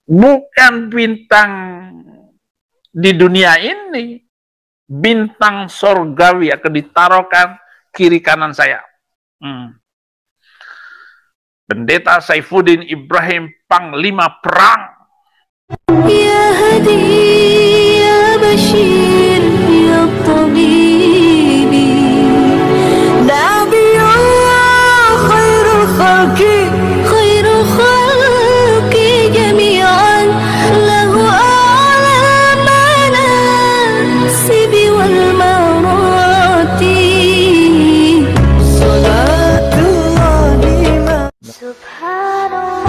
bukan bintang di dunia ini, bintang sorgawi akan ditaruhkan kiri kanan saya. Pendeta Saifuddin Ibrahim, Panglima Perang. Ya Hadi, ya Bashir, ya Tabibi, Nabiullah, khairul khalqi jami'an, lahu a'la manasibi wal marati, salatullahi subhanallah.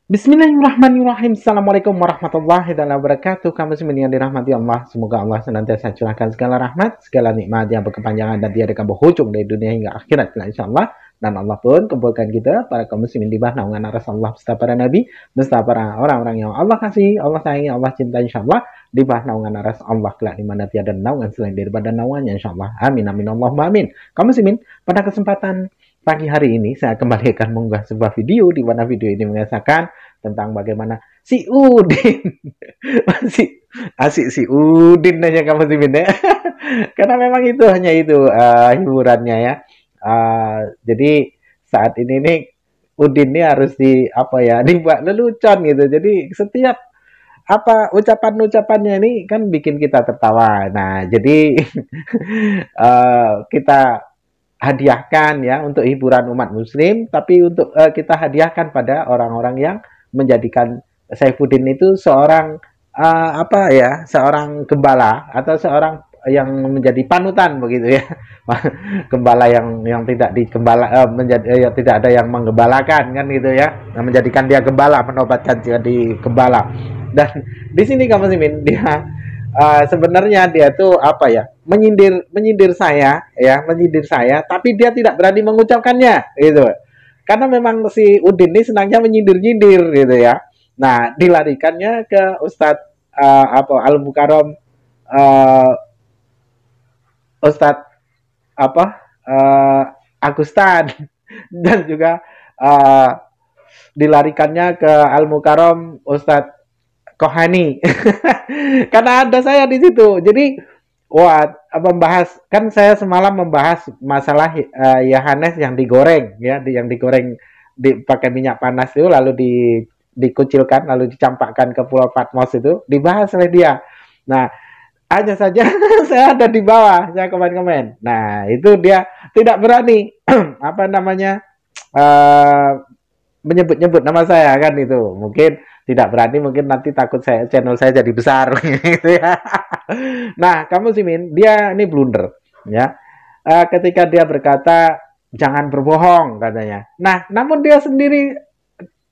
Bismillahirrahmanirrahim. Assalamualaikum warahmatullahi wabarakatuh. Kamu muslimin yang dirahmati Allah, semoga Allah senantiasa curahkan segala rahmat, segala nikmat yang berkepanjangan dan tiada berhujung dari dunia hingga akhirat, insyaallah. Dan Allah pun kumpulkan kita para kaum muslimin di bawah naungan Rasulullah beserta para nabi, beserta para orang-orang yang Allah kasih, Allah sayangi, Allah cinta, insyaallah, di bawah naungan Rasulullah kelak di mana tiada naungan selain daripada naungannya, insyaallah. Amin amin Allahumma amin. Kaum muslimin, pada kesempatan pagi hari ini saya kembali akan mengunggah sebuah video di mana video ini mengisahkan tentang bagaimana si Udin masih asik si Udin aja kamu muslimin ya. Karena memang itu hanya itu hiburannya ya. Jadi saat ini nih Udin ini harus dibuat lelucon gitu. Jadi setiap ucapan-ucapannya ini kan bikin kita tertawa. Nah, jadi kita hadiahkan ya untuk hiburan umat muslim, tapi untuk kita hadiahkan pada orang-orang yang menjadikan Saifuddin itu seorang seorang gembala atau seorang yang menjadi panutan begitu ya. Gembala yang tidak tidak ada yang menggembalakan kan gitu ya. Menjadikan dia gembala, menobatkan jadi gembala. Dan di sini kamu muslimin dia sebenarnya dia tuh menyindir saya, tapi dia tidak berani mengucapkannya gitu. Karena memang si Udin ini senangnya menyindir-nyindir gitu ya. Nah, dilarikannya ke Ustadz Al-Mukarram, Ustadz Agustan, dan juga dilarikannya ke Al-Mukarram Ustadz Kohani. Karena ada saya di situ. Jadi kan saya semalam membahas masalah Yohanes yang digoreng ya, yang digoreng dipakai minyak panas itu lalu dikucilkan lalu dicampakkan ke Pulau Patmos, itu dibahas oleh dia. Nah, hanya saja saya ada di bawah, saya komen-komen. Nah, itu dia tidak berani menyebut-nyebut nama saya kan itu. Mungkin tidak berani, mungkin nanti takut channel saya jadi besar gitu ya. Nah, kamu muslimin, dia ini blunder ya. Ketika dia berkata jangan berbohong katanya. Nah, namun dia sendiri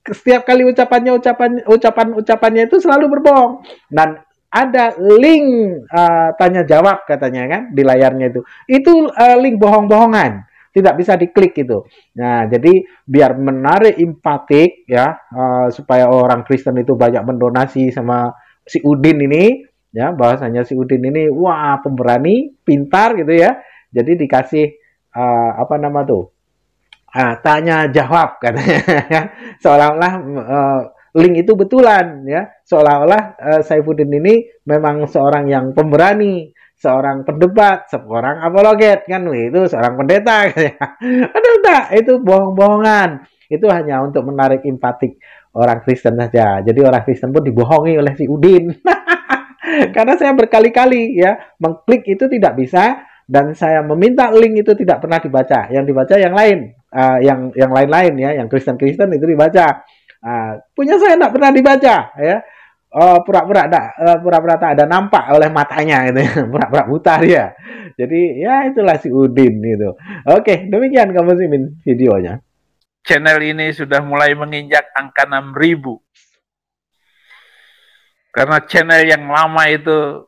setiap kali ucapannya itu selalu berbohong. Dan ada link tanya jawab katanya kan di layarnya itu. Itu link bohong-bohongan. Tidak bisa diklik itu. Nah, jadi biar menarik empatik ya, supaya orang Kristen itu banyak mendonasi sama si Udin ini ya, bahwasanya si Udin ini wah pemberani, pintar gitu ya. Jadi dikasih tanya jawab katanya ya. Seolah-olah link itu betulan ya. Seolah-olah Saifuddin ini memang seorang yang pemberani, seorang pendebat, seorang apologet kan, itu seorang pendeta. Aduh, enggak, itu bohong-bohongan. Itu hanya untuk menarik empatik orang Kristen saja. Jadi orang Kristen pun dibohongi oleh si Udin. Karena saya berkali-kali ya mengklik itu tidak bisa, dan saya meminta link itu tidak pernah dibaca. Yang dibaca yang lain, yang lain-lain ya, yang Kristen-Kristen itu dibaca. Punya saya tidak pernah dibaca ya. Pura-pura tak ada nampak oleh matanya gitu ya. Pura-pura buta dia. Jadi ya itulah si Udin itu. Oke, demikian kamu muslimin videonya. Channel ini sudah mulai menginjak angka 6.000. Karena channel yang lama itu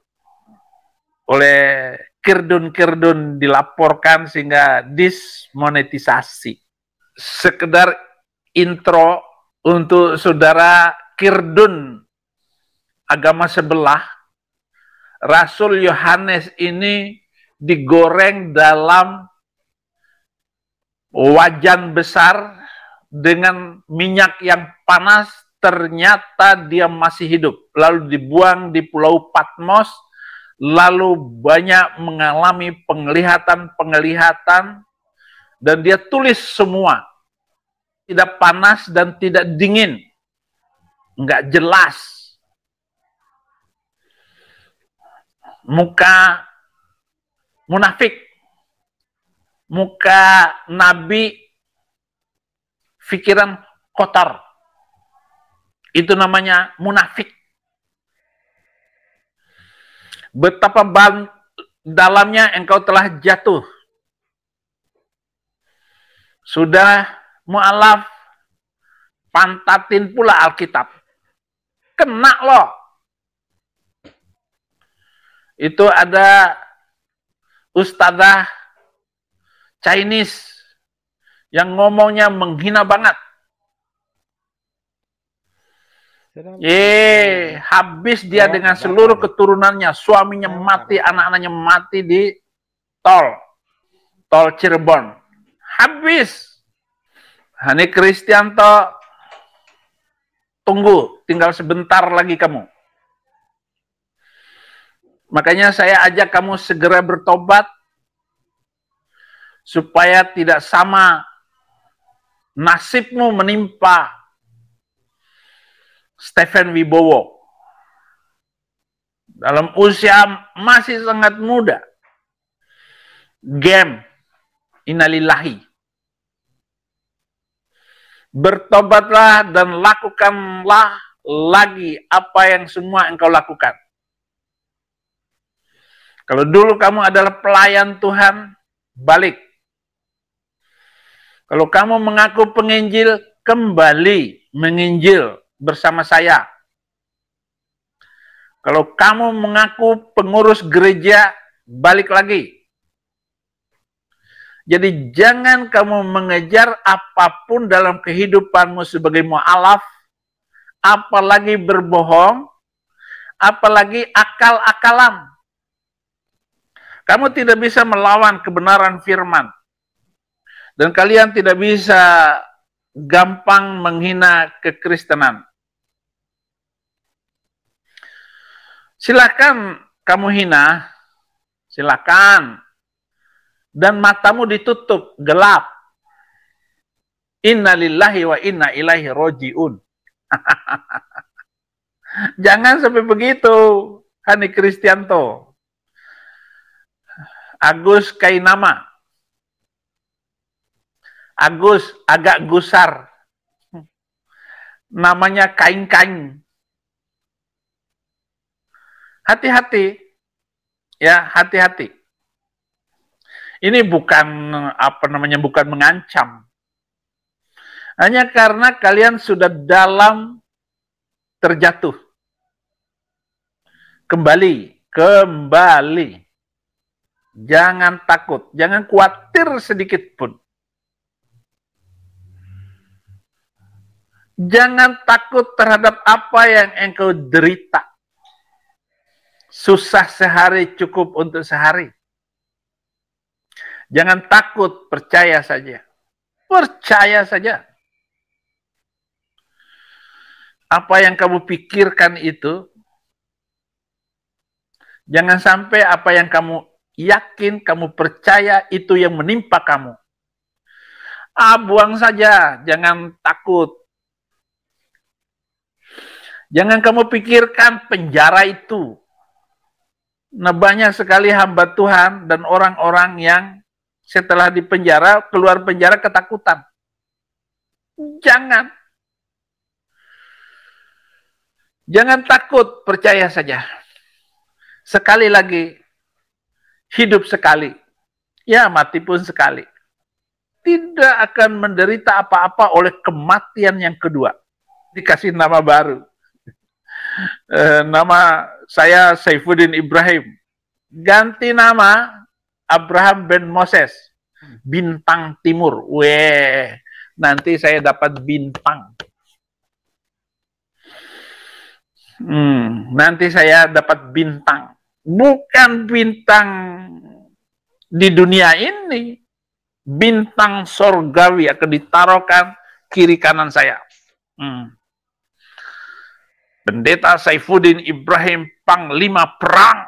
oleh kirdun-kirdun dilaporkan sehingga dismonetisasi. Sekedar intro untuk saudara kirdun agama sebelah, Rasul Yohanes ini digoreng dalam wajan besar dengan minyak yang panas, ternyata dia masih hidup. Lalu dibuang di Pulau Patmos, lalu banyak mengalami penglihatan-penglihatan, dan dia tulis semua. Tidak panas dan tidak dingin. Enggak jelas. Muka munafik. Muka nabi, pikiran kotor. Itu namanya munafik. Betapa dalamnya engkau telah jatuh. Sudah mu'alaf, pantatin pula Alkitab. Kena loh. Itu ada ustadzah Chinese yang ngomongnya menghina banget. Habis dia dengan seluruh keturunannya, suaminya mati, anak-anaknya mati di tol Cirebon. Habis. Hani Kristianto, tunggu, tinggal sebentar lagi kamu. Makanya saya ajak kamu segera bertobat, supaya tidak sama nasibmu menimpa Stephen Wibowo. Dalam usia masih sangat muda. Game. Innalillahi. Bertobatlah dan lakukanlah lagi apa yang semua engkau lakukan. Kalau dulu kamu adalah pelayan Tuhan, balik. Kalau kamu mengaku penginjil, kembali menginjil bersama saya. Kalau kamu mengaku pengurus gereja, balik lagi. Jadi jangan kamu mengejar apapun dalam kehidupanmu sebagai mu'alaf, apalagi berbohong, apalagi akal-akalan. Kamu tidak bisa melawan kebenaran firman. Dan kalian tidak bisa gampang menghina kekristenan. Silakan kamu hina, silakan. Dan matamu ditutup, gelap. Inna lillahi wa inna ilaihi roji'un. Jangan sampai begitu, Hani Kristianto. Agus Kainama. Agus agak gusar. Namanya kain-kain. Hati-hati. Ya, hati-hati. Ini bukan bukan mengancam. Hanya karena kalian sudah dalam terjatuh. Kembali. Jangan takut, jangan khawatir sedikit pun. Jangan takut terhadap apa yang engkau derita. Susah sehari cukup untuk sehari. Jangan takut, percaya saja. Percaya saja. Apa yang kamu pikirkan itu, jangan sampai apa yang kamu yakin, kamu percaya itu yang menimpa kamu. Buang saja, jangan takut. Jangan kamu pikirkan penjara itu. Nah, banyak sekali hamba Tuhan dan orang-orang yang setelah di penjara, keluar penjara ketakutan. Jangan. Jangan takut, percaya saja. Sekali lagi, hidup sekali. Ya, mati pun sekali. Tidak akan menderita apa-apa oleh kematian yang kedua. Dikasih nama baru. Nama saya Saifuddin Ibrahim. Ganti nama Abraham bin Moses. Bintang Timur. Nanti saya dapat bintang. Nanti saya dapat bintang. Bukan bintang di dunia ini. Bintang sorgawi akan ditaruhkan kiri kanan saya. Pendeta Saifuddin Ibrahim, Panglima Perang.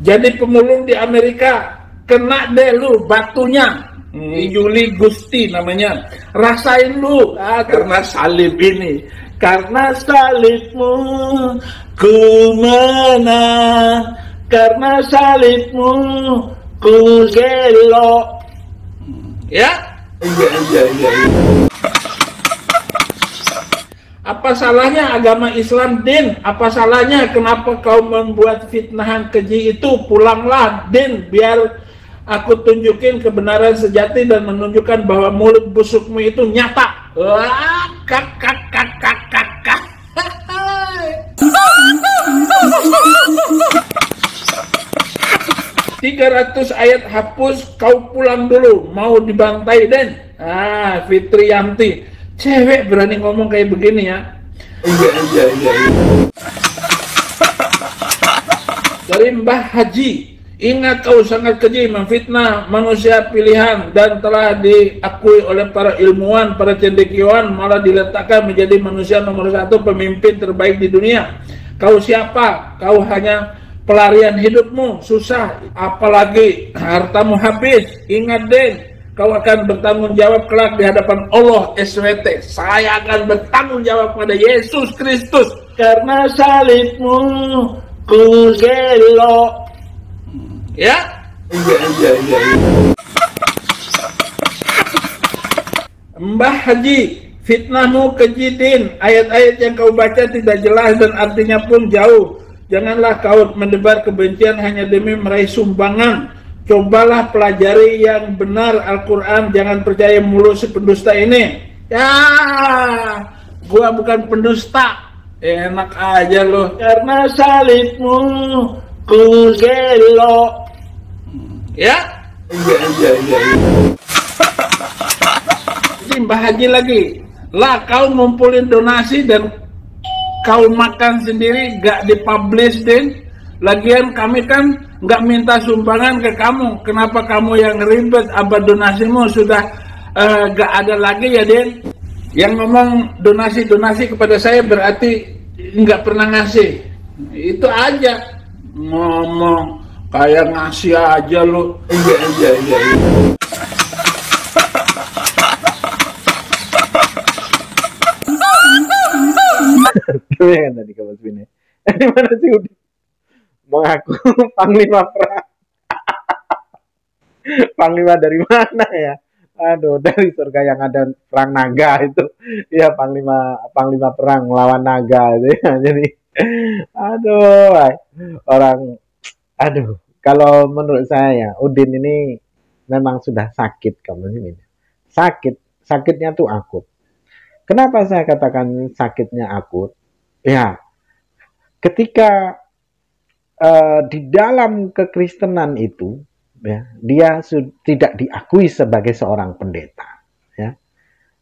Jadi pemulung di Amerika, kena deh lu batunya. Yuli Gusti namanya. Rasain lu, karena salib ini. Karena salibmu ku menang, karena salibmu ku gelo. Ya? Iya. Apa salahnya agama Islam, Din? Apa salahnya? Kenapa kau membuat fitnahan keji itu? Pulanglah, Din, biar aku tunjukin kebenaran sejati dan menunjukkan bahwa mulut busukmu itu nyata. Wah, kak. 300 ayat hapus, kau pulang dulu, mau dibantai, Den. Fitri Yanti, cewek berani ngomong kayak begini ya. Iya. Dari Mbah Haji, ingat kau sangat keji memfitnah manusia pilihan dan telah diakui oleh para ilmuwan, para cendekiawan, malah diletakkan menjadi manusia nomor 1 pemimpin terbaik di dunia. Kau siapa? Kau hanya pelarian hidupmu, susah, apalagi hartamu habis. Ingat, Den, kau akan bertanggung jawab kelak di hadapan Allah SWT. Saya akan bertanggung jawab pada Yesus Kristus. Karena salibmu ku gelo. Ya? Iya. Mbah Haji, fitnahmu keji, Din. Ayat-ayat yang kau baca tidak jelas dan artinya pun jauh. Janganlah kau mendebar kebencian hanya demi meraih sumbangan. Cobalah pelajari yang benar Al-Quran. Jangan percaya mulu si pendusta ini. Ya, gua bukan pendusta. Enak aja loh. Karena salibmu ku gelo. Ya? Iya. Jadi Mbah Haji lagi. Lah, kau ngumpulin donasi dan kau makan sendiri, gak dipublish, Den. Lagian kami kan gak minta sumbangan ke kamu. Kenapa kamu yang ribet? Apa donasimu sudah gak ada lagi ya, Den? Yang ngomong donasi kepada saya berarti gak pernah ngasih. Itu aja. Ngomong kayak ngasih aja lo. Iya. Kan tadi kamu sini. Di mana sih udah mengaku panglima perang? Panglima dari mana ya? Aduh, dari surga yang ada perang naga itu. Ya, panglima perang melawan naga itu ya. Jadi aduh, kalau menurut saya Udin ini memang sudah sakit kamu ini. Sakitnya tuh akut. Kenapa saya katakan sakitnya akut? Ya, ketika di dalam kekristenan itu, ya, dia tidak diakui sebagai seorang pendeta, ya,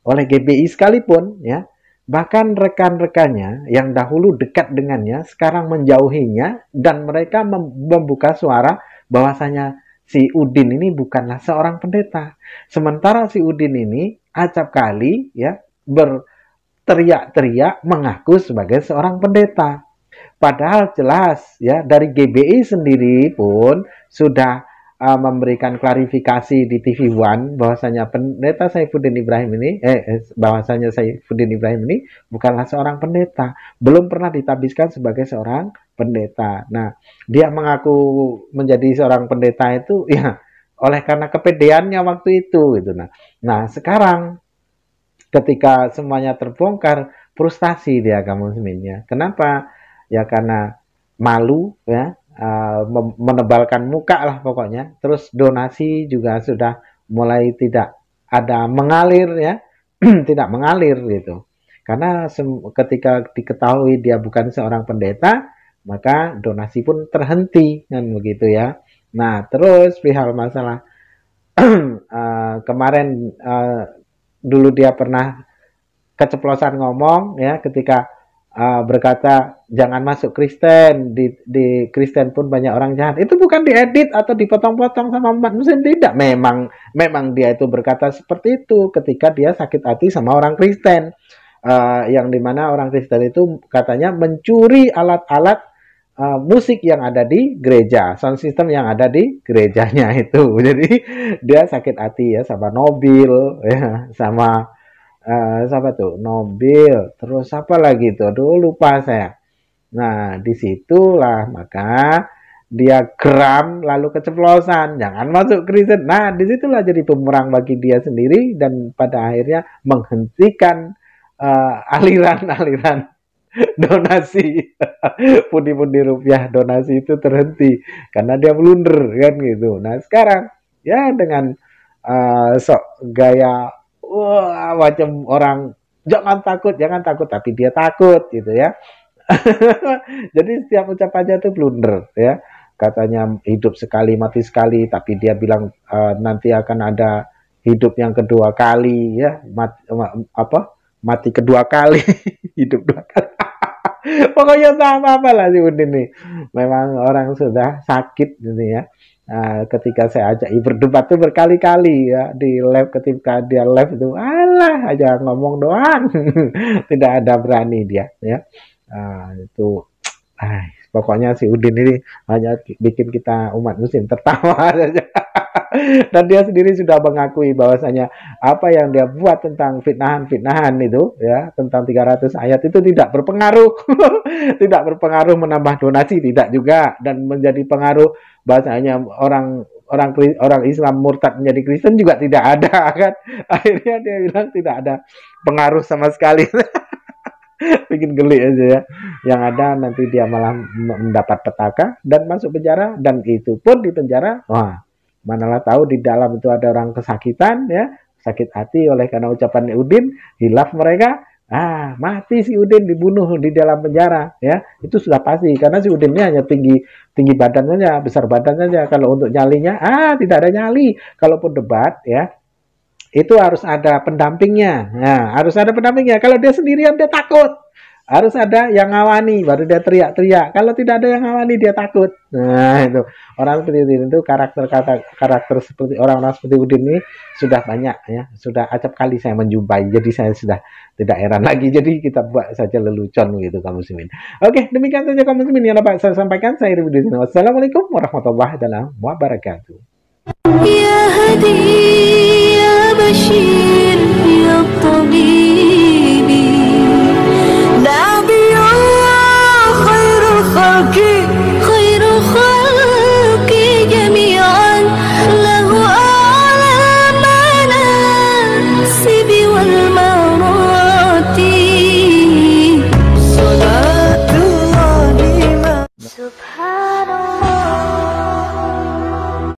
oleh GBI sekalipun, ya, bahkan rekan-rekannya yang dahulu dekat dengannya sekarang menjauhinya dan mereka membuka suara bahwasanya si Udin ini bukanlah seorang pendeta. Sementara si Udin ini acap kali, ya, berteriak-teriak mengaku sebagai seorang pendeta. Padahal jelas, ya, dari GBI sendiri pun sudah memberikan klarifikasi di TV One bahwasanya pendeta Saifuddin Ibrahim ini bukanlah seorang pendeta, belum pernah ditabiskan sebagai seorang pendeta. Nah, dia mengaku menjadi seorang pendeta itu ya oleh karena kepedeannya waktu itu gitu. Nah, sekarang ketika semuanya terbongkar, frustasi dia kaum musliminnya. Kenapa? Ya karena malu, ya, menebalkan muka lah pokoknya. Terus donasi juga sudah mulai tidak ada mengalir, ya, tidak mengalir gitu. Karena ketika diketahui dia bukan seorang pendeta, maka donasi pun terhenti kan begitu ya. Nah, terus perihal masalah kemarin dulu dia pernah keceplosan ngomong, ya, ketika berkata jangan masuk Kristen, di Kristen pun banyak orang jahat. Itu bukan diedit atau dipotong-potong sama umat muslim, tidak. Memang dia itu berkata seperti itu ketika dia sakit hati sama orang Kristen. Yang dimana orang Kristen itu katanya mencuri alat-alat musik yang ada di gereja, sound system yang ada di gerejanya itu. Jadi dia sakit hati ya sama Nobil, ya, sama siapa tuh? Nobil, terus apa lagi tuh? Aduh, lupa saya. Nah, disitulah maka dia geram lalu keceplosan, jangan masuk Kristen. Nah, disitulah jadi bumerang bagi dia sendiri dan pada akhirnya menghentikan aliran-aliran donasi pundi-pundi rupiah donasi itu terhenti karena dia blunder kan gitu. Nah sekarang ya dengan sok gaya wah macam orang jangan takut tapi dia takut gitu ya. Jadi setiap ucapannya itu blunder ya, katanya hidup sekali mati sekali tapi dia bilang nanti akan ada hidup yang kedua kali ya, mati kedua kali hidup dua kali. Pokoknya tak apa-apa lah si Udin nih. Memang orang sudah sakit gitu ya. Ketika saya ajak berdebat tuh berkali-kali ya di live, ketika dia live itu alah aja ngomong doang. Tidak ada berani dia ya. Itu pokoknya si Udin ini hanya bikin kita umat muslim tertawa saja. Dan dia sendiri sudah mengakui bahwasanya apa yang dia buat tentang fitnahan itu ya, tentang 300 ayat itu tidak berpengaruh. Tidak berpengaruh menambah donasi, tidak juga, dan menjadi pengaruh bahasanya orang Islam murtad menjadi Kristen juga tidak ada kan. Akhirnya dia bilang tidak ada pengaruh sama sekali. Bikin geli aja ya. Yang ada nanti dia malah mendapat petaka dan masuk penjara, dan itu pun di penjara manalah tahu di dalam itu ada orang kesakitan ya, sakit hati oleh karena ucapan Udin, hilaf mereka, mati si Udin, dibunuh di dalam penjara ya. Itu sudah pasti karena si Udin ini hanya tinggi badan saja, besar badan saja. Kalau untuk nyalinya tidak ada nyali. Kalaupun debat ya, itu harus ada pendampingnya. Nah, harus ada pendampingnya. Kalau dia sendirian dia takut. Harus ada yang ngawani baru dia teriak-teriak. Kalau tidak ada yang ngawani dia takut. Nah, itu orang seperti itu karakter seperti orang-orang seperti Udin ini sudah banyak ya. Sudah acap kali saya menjumpai. Jadi saya sudah tidak heran lagi. Jadi kita buat saja lelucon gitu kaum muslimin. Oke, demikian saja kaum muslimin yang dapat saya sampaikan. Saya Iri Budi. Wassalamualaikum warahmatullahi wabarakatuh. يا هدي يا بشير